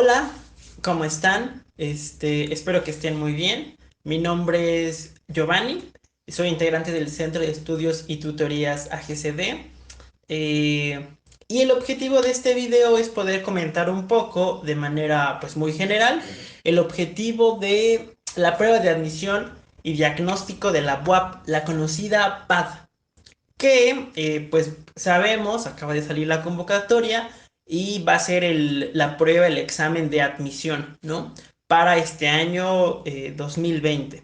Hola, ¿cómo están? Espero que estén muy bien. Mi nombre es Giovanni, soy integrante del Centro de Estudios y Tutorías AGCD. eh, y el objetivo de este video es poder comentar un poco de manera pues muy general el objetivo de la prueba de admisión y diagnóstico de la BUAP, la conocida PAD que pues sabemos, acaba de salir la convocatoria y va a ser la prueba, el examen de admisión, ¿no? Para este año 2020.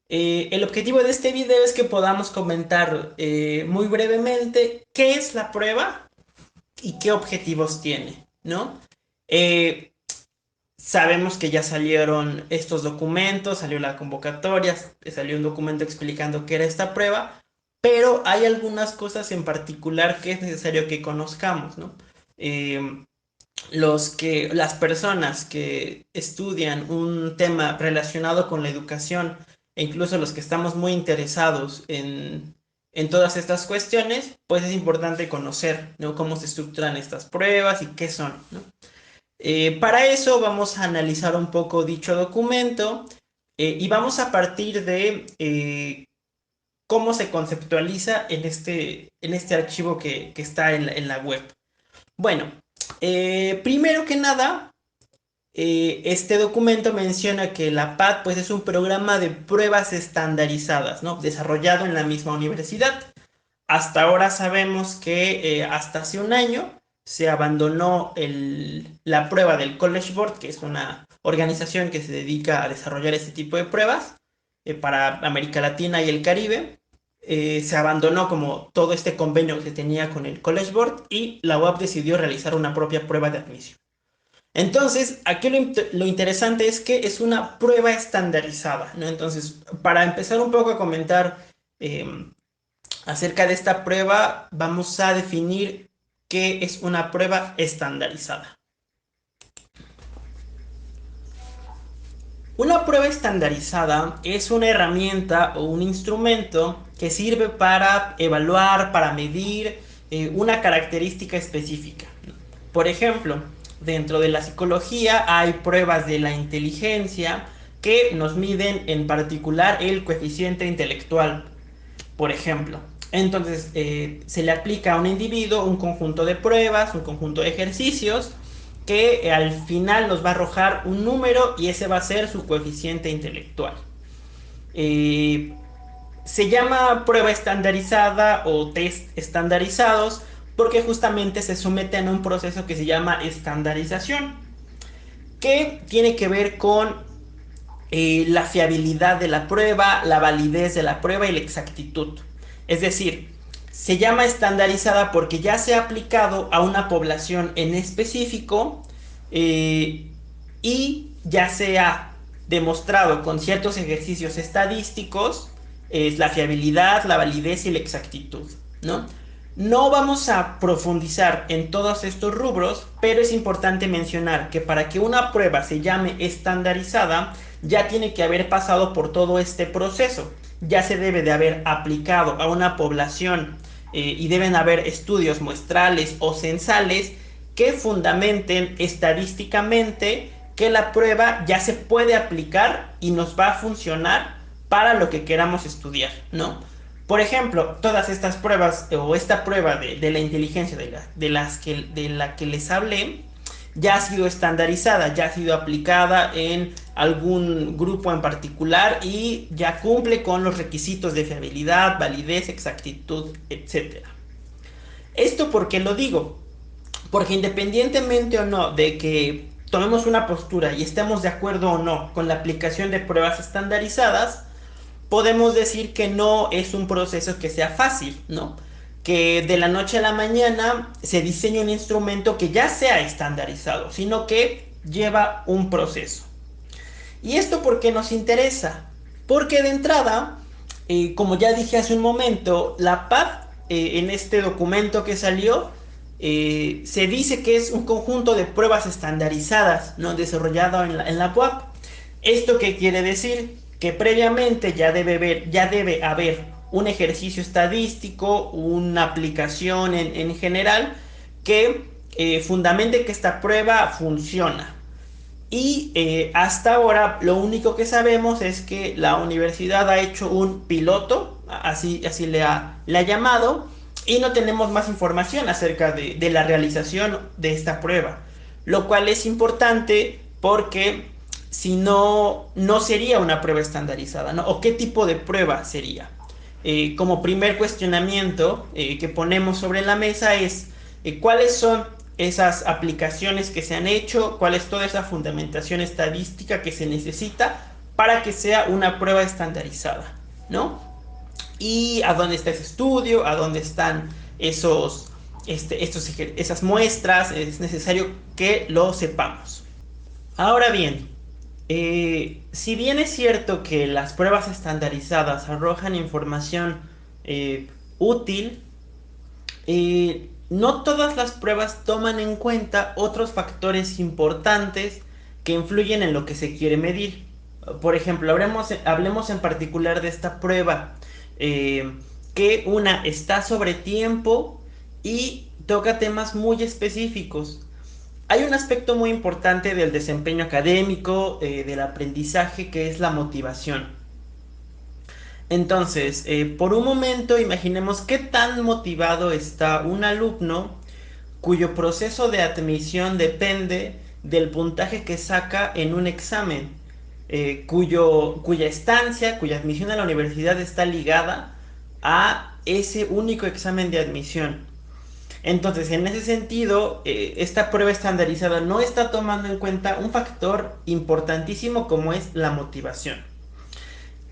El objetivo de este video es que podamos comentar muy brevemente qué es la prueba y qué objetivos tiene, ¿no? Eh, Sabemos que ya salieron estos documentos, salió la convocatoria, salió un documento explicando qué era esta prueba, pero hay algunas cosas en particular que es necesario que conozcamos, ¿no? Eh, las personas que estudian un tema relacionado con la educación, e incluso los que estamos muy interesados en todas estas cuestiones, pues es importante conocer, ¿no? Cómo se estructuran estas pruebas y qué son, ¿no? Para eso vamos a analizar un poco dicho documento y vamos a partir de cómo se conceptualiza en este archivo que está en la web. Bueno, primero que nada, este documento menciona que la PAD pues, es un programa de pruebas estandarizadas, ¿no? Desarrollado en la misma universidad. Hasta ahora sabemos que hasta hace un año se abandonó la prueba del College Board, que es una organización que se dedica a desarrollar este tipo de pruebas para América Latina y el Caribe. Se abandonó como todo este convenio que se tenía con el College Board y la UAP decidió realizar una propia prueba de admisión. Entonces, aquí lo interesante es que es una prueba estandarizada, ¿no? Entonces, para empezar un poco a comentar acerca de esta prueba, vamos a definir qué es una prueba estandarizada. Una prueba estandarizada es una herramienta o un instrumento que sirve para evaluar, para medir una característica específica. Por ejemplo, dentro de la psicología hay pruebas de la inteligencia que nos miden en particular el coeficiente intelectual, por ejemplo. Entonces, se le aplica a un individuo un conjunto de pruebas, un conjunto de ejercicios, que al final nos va a arrojar un número y ese va a ser su coeficiente intelectual. Eh, Se llama prueba estandarizada o test estandarizados porque justamente se someten a un proceso que se llama estandarización, que tiene que ver con la fiabilidad de la prueba, la validez de la prueba y la exactitud. Es decir, se llama estandarizada porque ya se ha aplicado a una población en específico eh, y ya se ha demostrado con ciertos ejercicios estadísticos la fiabilidad, la validez y la exactitud, ¿no? No vamos a profundizar en todos estos rubros, pero es importante mencionar que para que una prueba se llame estandarizada, ya tiene que haber pasado por todo este proceso. Ya se debe de haber aplicado a una población y deben haber estudios muestrales o censales que fundamenten estadísticamente que la prueba ya se puede aplicar y nos va a funcionar para lo que queramos estudiar, ¿no? Por ejemplo, todas estas pruebas o esta prueba de la inteligencia de la que les hablé ya ha sido estandarizada, ya ha sido aplicada en algún grupo en particular y ya cumple con los requisitos de fiabilidad, validez, exactitud, etcétera. ¿Esto por qué lo digo? Porque independientemente o no de que tomemos una postura y estemos de acuerdo o no con la aplicación de pruebas estandarizadas, podemos decir que no es un proceso que sea fácil, ¿no? Que de la noche a la mañana se diseñe un instrumento que ya sea estandarizado, sino que lleva un proceso. ¿Y esto por qué nos interesa? Porque de entrada, como ya dije hace un momento, la PAD en este documento que salió se dice que es un conjunto de pruebas estandarizadas, ¿no? Desarrollado en la PUAP. ¿Esto qué quiere decir? Que previamente ya debe haber un ejercicio estadístico, una aplicación en general que fundamente que esta prueba funciona. Y hasta ahora lo único que sabemos es que la universidad ha hecho un piloto, así le ha llamado, y no tenemos más información acerca de la realización de esta prueba. Lo cual es importante porque si no, no sería una prueba estandarizada, ¿no? ¿O qué tipo de prueba sería? Como primer cuestionamiento que ponemos sobre la mesa es cuáles son esas aplicaciones que se han hecho, cuál es toda esa fundamentación estadística que se necesita para que sea una prueba estandarizada, ¿no? Y a dónde está ese estudio, a dónde están esas muestras, es necesario que lo sepamos. Ahora bien, si bien es cierto que las pruebas estandarizadas arrojan información útil, no todas las pruebas toman en cuenta otros factores importantes que influyen en lo que se quiere medir. Por ejemplo, hablemos en particular de esta prueba, que una está sobre tiempo y toca temas muy específicos. Hay un aspecto muy importante del desempeño académico, del aprendizaje, que es la motivación. Entonces, por un momento imaginemos qué tan motivado está un alumno cuyo proceso de admisión depende del puntaje que saca en un examen, cuya estancia, cuya admisión a la universidad está ligada a ese único examen de admisión. Entonces, en ese sentido, esta prueba estandarizada no está tomando en cuenta un factor importantísimo como es la motivación.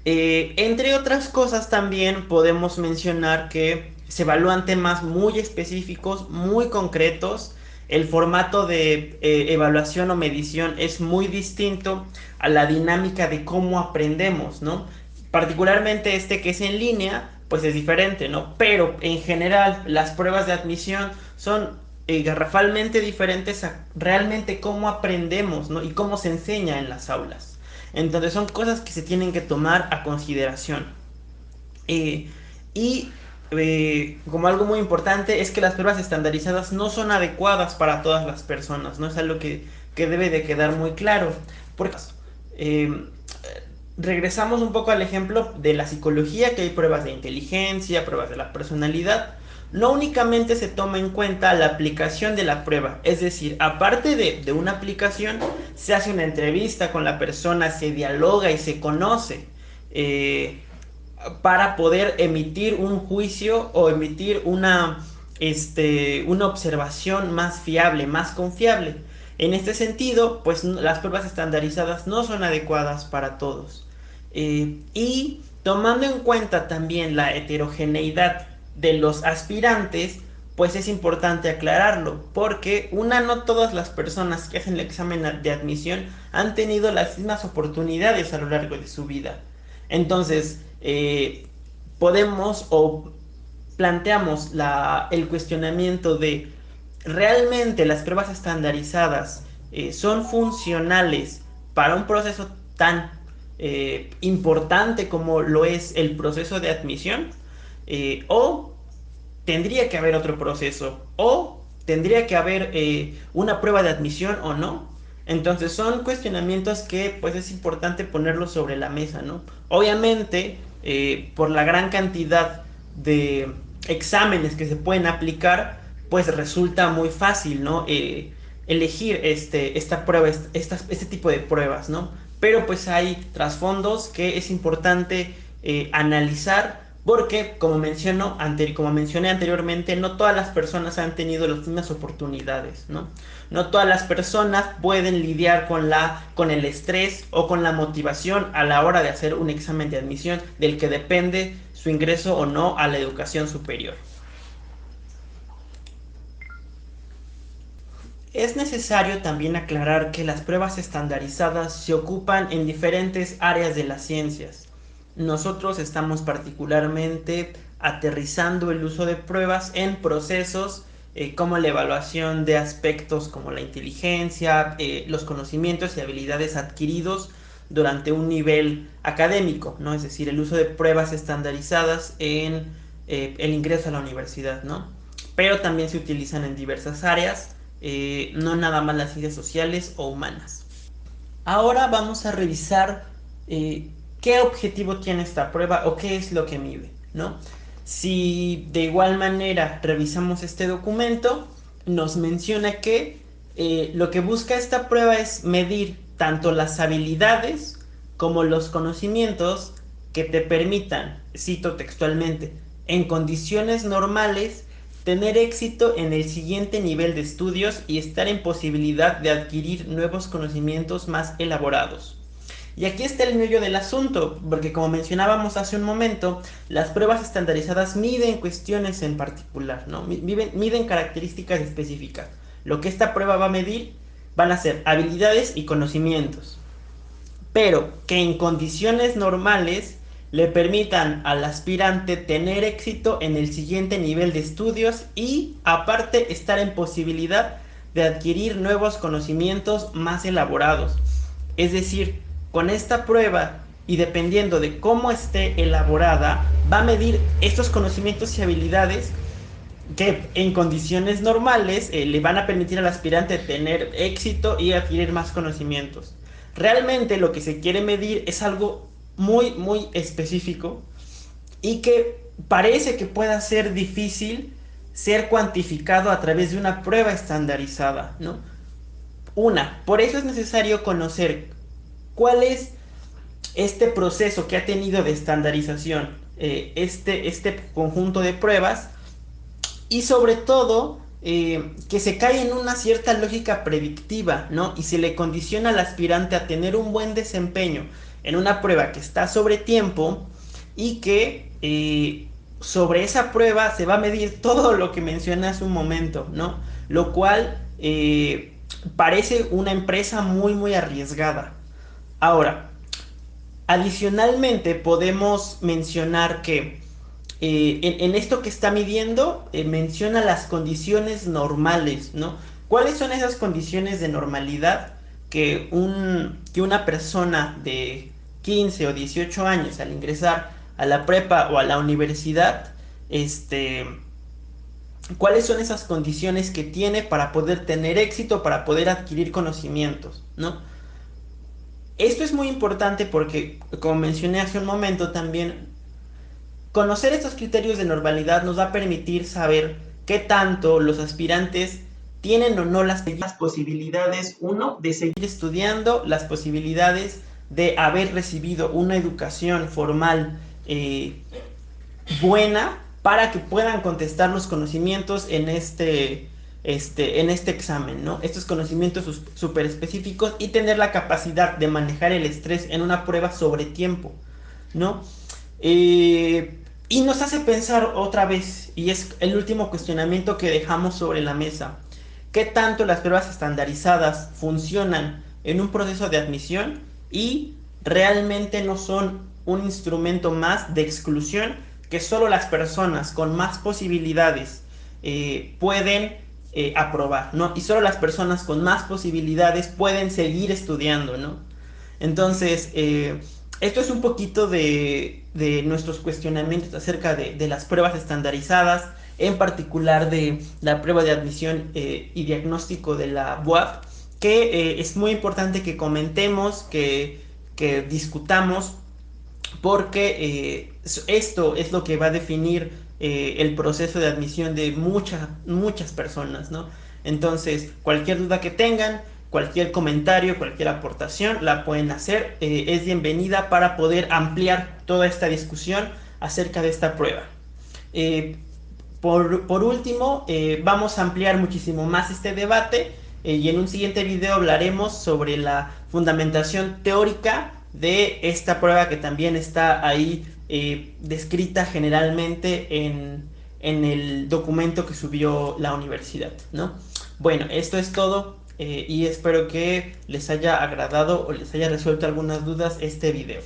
Entre otras cosas también podemos mencionar que se evalúan temas muy específicos, muy concretos. El formato de evaluación o medición es muy distinto a la dinámica de cómo aprendemos, ¿no? Particularmente este que es en línea, pues es diferente, ¿no? Pero en general las pruebas de admisión son garrafalmente diferentes a realmente cómo aprendemos, ¿no? Y cómo se enseña en las aulas. Entonces son cosas que se tienen que tomar a consideración. Eh, y como algo muy importante es que las pruebas estandarizadas no son adecuadas para todas las personas, ¿no? Es algo que debe de quedar muy claro. Porque, eh, regresamos un poco al ejemplo de la psicología, que hay pruebas de inteligencia, pruebas de la personalidad. No únicamente se toma en cuenta la aplicación de la prueba, es decir, aparte de una aplicación, se hace una entrevista con la persona, se dialoga y se conoce para poder emitir un juicio o emitir una observación más fiable, más confiable. En este sentido, pues las pruebas estandarizadas no son adecuadas para todos. Y tomando en cuenta también la heterogeneidad de los aspirantes, pues es importante aclararlo, porque no todas las personas que hacen el examen de admisión han tenido las mismas oportunidades a lo largo de su vida. Entonces, podemos o planteamos el cuestionamiento de ¿realmente las pruebas estandarizadas son funcionales para un proceso tan importante como lo es el proceso de admisión? ¿O tendría que haber otro proceso? ¿O tendría que haber una prueba de admisión o no? Entonces son cuestionamientos que pues es importante ponerlos sobre la mesa, ¿no? Obviamente, por la gran cantidad de exámenes que se pueden aplicar, pues resulta muy fácil, ¿no? Elegir esta prueba, este tipo de pruebas, ¿no? Pero pues hay trasfondos que es importante analizar porque, como mencioné anteriormente, no todas las personas han tenido las mismas oportunidades, ¿no? No todas las personas pueden lidiar con el estrés o con la motivación a la hora de hacer un examen de admisión del que depende su ingreso o no a la educación superior. Es necesario también aclarar que las pruebas estandarizadas se ocupan en diferentes áreas de las ciencias. Nosotros estamos particularmente aterrizando el uso de pruebas en procesos como la evaluación de aspectos como la inteligencia, los conocimientos y habilidades adquiridos durante un nivel académico, ¿no? Es decir, el uso de pruebas estandarizadas en el ingreso a la universidad, ¿no? Pero también se utilizan en diversas áreas no nada más las ciencias sociales o humanas. Ahora vamos a revisar qué objetivo tiene esta prueba o qué es lo que mide, ¿no? Si de igual manera revisamos este documento, nos menciona que lo que busca esta prueba es medir tanto las habilidades como los conocimientos que te permitan, cito textualmente, en condiciones normales, tener éxito en el siguiente nivel de estudios y estar en posibilidad de adquirir nuevos conocimientos más elaborados. Y aquí está el meollo del asunto, porque como mencionábamos hace un momento, las pruebas estandarizadas miden cuestiones en particular, ¿no? Miden características específicas. Lo que esta prueba va a medir van a ser habilidades y conocimientos, pero que en condiciones normales le permitan al aspirante tener éxito en el siguiente nivel de estudios y aparte estar en posibilidad de adquirir nuevos conocimientos más elaborados. Es decir, con esta prueba y dependiendo de cómo esté elaborada, va a medir estos conocimientos y habilidades que en condiciones normales le van a permitir al aspirante tener éxito y adquirir más conocimientos. Realmente lo que se quiere medir es algo muy específico y que parece que pueda ser difícil ser cuantificado a través de una prueba estandarizada, ¿no? Por eso es necesario conocer cuál es este proceso que ha tenido de estandarización, este conjunto de pruebas, y sobre todo que se cae en una cierta lógica predictiva, ¿no? Y se le condiciona al aspirante a tener un buen desempeño en una prueba que está sobre tiempo y que sobre esa prueba se va a medir todo lo que mencioné hace un momento, ¿no? Lo cual parece una empresa muy arriesgada. Ahora, adicionalmente podemos mencionar que en esto que está midiendo menciona las condiciones normales, ¿no? ¿Cuáles son esas condiciones de normalidad que una persona de 15 o 18 años al ingresar a la prepa o a la universidad, cuáles son esas condiciones que tiene para poder tener éxito, para poder adquirir conocimientos, ¿no? Esto es muy importante porque, como mencioné hace un momento también, conocer estos criterios de normalidad nos va a permitir saber qué tanto los aspirantes tienen o no las posibilidades, uno, de seguir estudiando, las posibilidades de haber recibido una educación formal buena para que puedan contestar los conocimientos en este examen, ¿no? Estos conocimientos súper específicos y tener la capacidad de manejar el estrés en una prueba sobre tiempo, ¿no? Y nos hace pensar otra vez, y es el último cuestionamiento que dejamos sobre la mesa. ¿Qué tanto las pruebas estandarizadas funcionan en un proceso de admisión y realmente no son un instrumento más de exclusión que solo las personas con más posibilidades pueden aprobar, ¿no? Y solo las personas con más posibilidades pueden seguir estudiando, ¿no? Entonces, esto es un poquito de nuestros cuestionamientos acerca de las pruebas estandarizadas, en particular de la prueba de admisión y diagnóstico de la BUAP, que es muy importante que comentemos, que discutamos, porque esto es lo que va a definir el proceso de admisión de muchas personas, ¿no? Entonces, cualquier duda que tengan, cualquier comentario, cualquier aportación, la pueden hacer. Es bienvenida para poder ampliar toda esta discusión acerca de esta prueba. Por último, vamos a ampliar muchísimo más este debate y en un siguiente video hablaremos sobre la fundamentación teórica de esta prueba que también está ahí descrita generalmente en el documento que subió la universidad, ¿no? Bueno, esto es todo y espero que les haya agradado o les haya resuelto algunas dudas este video.